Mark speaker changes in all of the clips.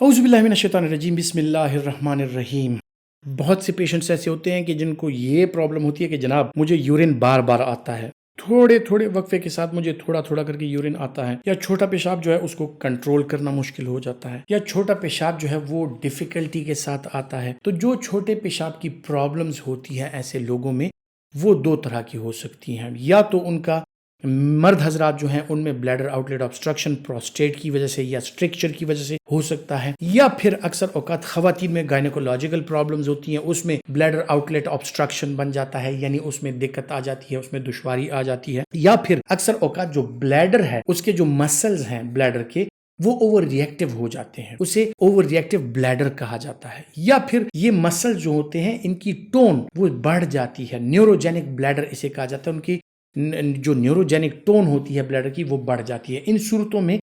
Speaker 1: اعوذ باللہ من الشیطان الرجیم، بسم اللہ الرحمن الرحیم۔ بہت سے پیشنٹس ایسے ہوتے ہیں کہ جن کو یہ پرابلم ہوتی ہے کہ جناب مجھے یورین بار بار آتا ہے، تھوڑے تھوڑے وقفے کے ساتھ مجھے تھوڑا تھوڑا کر کے یورین آتا ہے، یا چھوٹا پیشاب جو ہے اس کو کنٹرول کرنا مشکل ہو جاتا ہے، یا چھوٹا پیشاب جو ہے وہ ڈیفیکلٹی کے ساتھ آتا ہے۔ تو جو چھوٹے پیشاب کی پرابلمز ہوتی ہیں ایسے لوگوں میں، وہ دو طرح کی ہو سکتی ہیں۔ یا تو ان کا مرد حضرات جو ہیں ان میں بلیڈر آؤٹلیٹ آبسٹرکشن پروسٹیٹ کی وجہ سے یا اسٹرکچر کی وجہ سے ہو سکتا ہے، یا پھر اکثر اوقات خواتین میں گائنیکولوجیکل پرابلمز ہوتی ہیں، اس میں بلیڈر آؤٹلیٹ آبسٹرکشن بن جاتا ہے، یعنی اس میں دقت آ جاتی ہے، اس میں دشواری آ جاتی ہے۔ یا پھر اکثر اوقات جو بلیڈر ہے اس کے جو مسلز ہیں بلیڈر کے، وہ اوور ریئیکٹیو ہو جاتے ہیں، اسے اوور ریئیکٹیو بلیڈر کہا جاتا ہے۔ یا پھر یہ مسل جو ہوتے ہیں ان کی ٹون وہ بڑھ جاتی ہے، نیوروجینک بلیڈر اسے کہا جاتا ہے، ان کی جو نیوروجینک ٹون ہوتی ہے بلیڈر کی وہ بڑھ جاتی ہے۔ ان صورتوں میں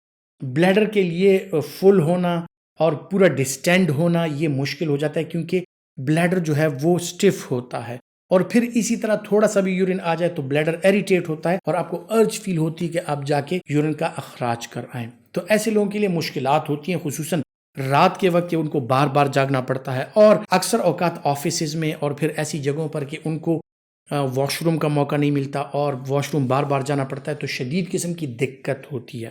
Speaker 1: بلیڈر کے لیے فل ہونا اور پورا ڈسٹینڈ ہونا یہ مشکل ہو جاتا ہے، کیونکہ بلیڈر جو ہے وہ سٹف ہوتا ہے، اور پھر اسی طرح تھوڑا سا بھی یورین آ جائے تو بلیڈر ایریٹیٹ ہوتا ہے اور آپ کو ارج فیل ہوتی ہے کہ آپ جا کے یورین کا اخراج کر آئیں۔ تو ایسے لوگوں کے لیے مشکلات ہوتی ہیں، خصوصاً رات کے وقت ان کو بار بار جاگنا پڑتا ہے، اور اکثر اوقات آفیسز میں اور پھر ایسی جگہوں پر کہ ان کو واش روم کا موقع نہیں ملتا اور واش روم بار بار جانا پڑتا ہے، تو شدید قسم کی دقت ہوتی ہے۔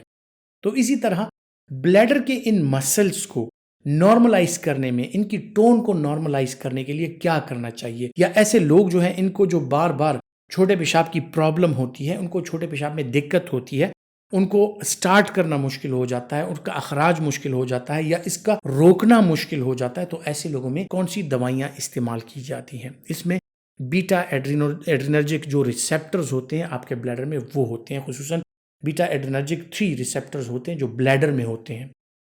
Speaker 1: تو اسی طرح بلیڈر کے ان مسلز کو نارملائز کرنے میں، ان کی ٹون کو نارملائز کرنے کے لیے کیا کرنا چاہیے، یا ایسے لوگ جو ہیں ان کو جو بار بار چھوٹے پیشاب کی پرابلم ہوتی ہے، ان کو چھوٹے پیشاب میں دقت ہوتی ہے، ان کو سٹارٹ کرنا مشکل ہو جاتا ہے، ان کا اخراج مشکل ہو جاتا ہے، یا اس کا روکنا مشکل ہو جاتا ہے، تو ایسے لوگوں میں کون سی دوائیاں استعمال کی جاتی ہیں؟ اس میں بیٹا ایڈرینرجک جو ریسیپٹرز ہوتے ہیں آپ کے بلیڈر میں وہ ہوتے ہیں، خصوصاً بیٹا ایڈرینرجک 3 ریسیپٹرز ہوتے ہیں جو بلیڈر میں ہوتے ہیں۔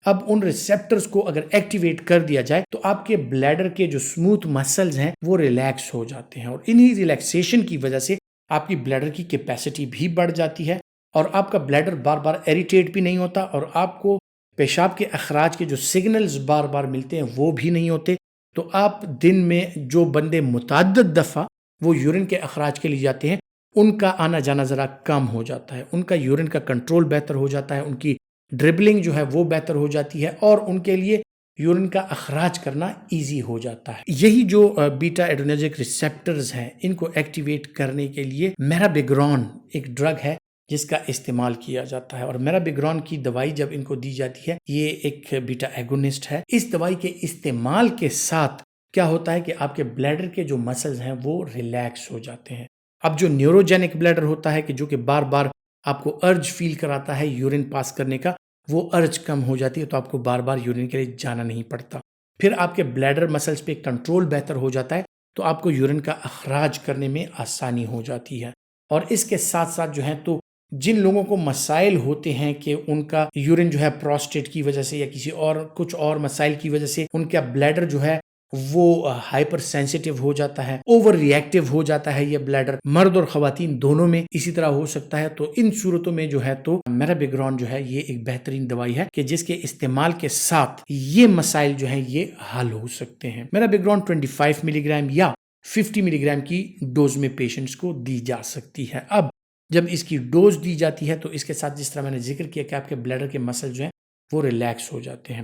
Speaker 1: اب ان ریسیپٹرز کو اگر ایکٹیویٹ کر دیا جائے تو آپ کے بلیڈر کے جو سموتھ مسلز ہیں وہ ریلیکس ہو جاتے ہیں، اور انہی ریلیکسیشن کی وجہ سے آپ کی بلیڈر کی کیپیسٹی بھی بڑھ جاتی ہے، اور آپ کا بلیڈر بار بار ایریٹیٹ بھی نہیں ہوتا، اور آپ کو پیشاب کے اخراج کے جو سگنلز بار بار ملتے ہیں وہ بھی نہیں ہوتے۔ تو آپ دن میں جو بندے متعدد دفعہ وہ یورین کے اخراج کے لیے جاتے ہیں، ان کا آنا جانا ذرا کم ہو جاتا ہے، ان کا یورین کا کنٹرول بہتر ہو جاتا ہے، ان کی ڈربلنگ جو ہے وہ بہتر ہو جاتی ہے، اور ان کے لیے یورین کا اخراج کرنا ایزی ہو جاتا ہے۔ یہی جو بیٹا ایڈرینرجک ریسیپٹرز ہیں ان کو ایکٹیویٹ کرنے کے لیے میرابیگرون ایک ڈرگ ہے جس کا استعمال کیا جاتا ہے، اور میرابیگرون کی دوائی جب ان کو دی جاتی ہے، یہ ایک بیٹا ایگونسٹ ہے۔ اس دوائی کے استعمال کے ساتھ کیا ہوتا ہے کہ آپ کے بلیڈر کے جو مسلز ہیں وہ ریلیکس ہو جاتے ہیں۔ اب جو نیوروجینک بلیڈر ہوتا ہے کہ جو کہ بار بار آپ کو ارج فیل کراتا ہے یورین پاس کرنے کا، وہ ارج کم ہو جاتی ہے، تو آپ کو بار بار یورین کے لیے جانا نہیں پڑتا۔ پھر آپ کے بلیڈر مسلز پہ کنٹرول بہتر ہو جاتا ہے، تو آپ کو یورین کا اخراج کرنے میں آسانی ہو جاتی ہے۔ اور اس کے ساتھ ساتھ جو ہے تو جن لوگوں کو مسائل ہوتے ہیں کہ ان کا یورین جو ہے پروسٹیٹ کی وجہ سے یا کسی اور کچھ اور مسائل کی وجہ سے ان کا بلیڈر جو ہے وہ ہائپر سینسیٹیو ہو جاتا ہے، اوور ریئیکٹیو ہو جاتا ہے، یہ بلیڈر مرد اور خواتین دونوں میں اسی طرح ہو سکتا ہے، تو ان صورتوں میں جو ہے تو میرابیگرون جو ہے یہ ایک بہترین دوائی ہے کہ جس کے استعمال کے ساتھ یہ مسائل جو ہیں یہ حل ہو سکتے ہیں۔ میرابیگرون 25 ملی گرام یا 50 ملی گرام کی ڈوز میں پیشنٹس کو دی جا سکتی ہے۔ اب جب اس کی ڈوز دی جاتی ہے تو اس کے ساتھ جس طرح میں نے ذکر کیا کہ آپ کے بلیڈر کے مسل جو ہیں وہ ریلیکس ہو جاتے ہیں،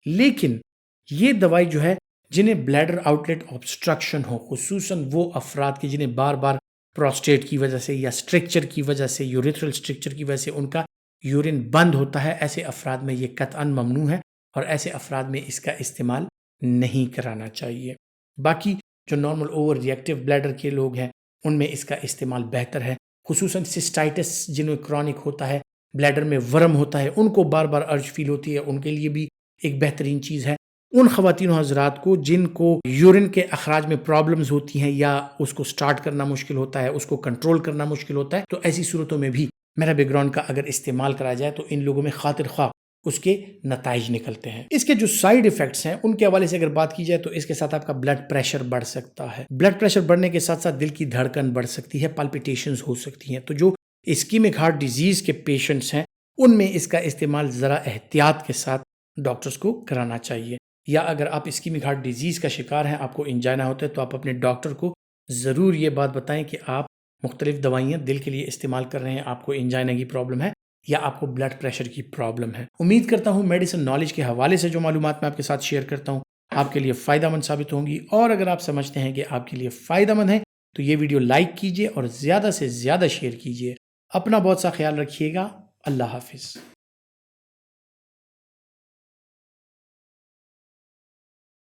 Speaker 1: لیکن یہ دوائی جو ہے جنہیں بلیڈر آؤٹلیٹ آبسٹرکشن ہو، خصوصاً وہ افراد کی جنہیں بار بار پروسٹیٹ کی وجہ سے یا اسٹرکچر کی وجہ سے، یوریتھرل اسٹرکچر کی وجہ سے ان کا یورین بند ہوتا ہے، ایسے افراد میں یہ قطعاً ممنوع ہے، اور ایسے افراد میں اس کا استعمال نہیں کرانا چاہیے۔ باقی جو نارمل اوور ریئیکٹیو بلیڈر کے لوگ ہیں ان میں اس کا استعمال بہتر ہے، خصوصاً سسٹائٹس جنہیں کرونک ہوتا ہے، بلیڈر میں ورم ہوتا ہے، ان کو بار بار ارج فیل ہوتی ہے، ان کے لیے بھی ایک بہترین چیز ہے۔ ان خواتین و حضرات کو جن کو یورین کے اخراج میں پرابلمز ہوتی ہیں یا اس کو سٹارٹ کرنا مشکل ہوتا ہے، اس کو کنٹرول کرنا مشکل ہوتا ہے، تو ایسی صورتوں میں بھی میرابیگرون کا اگر استعمال کرایا جائے تو ان لوگوں میں خاطر خواہ اس کے نتائج نکلتے ہیں۔ اس کے جو سائیڈ ایفیکٹس ہیں ان کے حوالے سے اگر بات کی جائے تو اس کے ساتھ آپ کا بلڈ پریشر بڑھ سکتا ہے، بلڈ پریشر بڑھنے کے ساتھ ساتھ دل کی دھڑکن بڑھ سکتی ہے، پالپیٹیشنز ہو سکتی ہیں۔ تو جو اسکیمک ہارٹ ڈیزیز کے پیشنٹس ہیں ان میں اس کا استعمال ذرا احتیاط کے ساتھ ڈاکٹرز کو کرانا چاہیے، یا اگر آپ اسکیمک ہارٹ ڈیزیز کا شکار ہیں، آپ کو انجائنا ہوتا ہے، تو آپ اپنے ڈاکٹر کو ضرور یہ بات بتائیں کہ آپ مختلف دوائیاں دل کے لیے استعمال کر رہے ہیں، آپ کو انجائنا کی پرابلم ہے، یا آپ کو بلڈ پریشر کی پرابلم ہے۔ امید کرتا ہوں میڈیسن نالج کے حوالے سے جو معلومات میں آپ کے ساتھ شیئر کرتا ہوں آپ کے لیے فائدہ مند ثابت ہوں گی، اور اگر آپ سمجھتے ہیں کہ آپ کے لیے فائدہ مند ہے تو یہ ویڈیو لائک کیجئے اور زیادہ سے زیادہ شیئر کیجئے۔ اپنا بہت سا خیال رکھیے گا۔ اللہ حافظ۔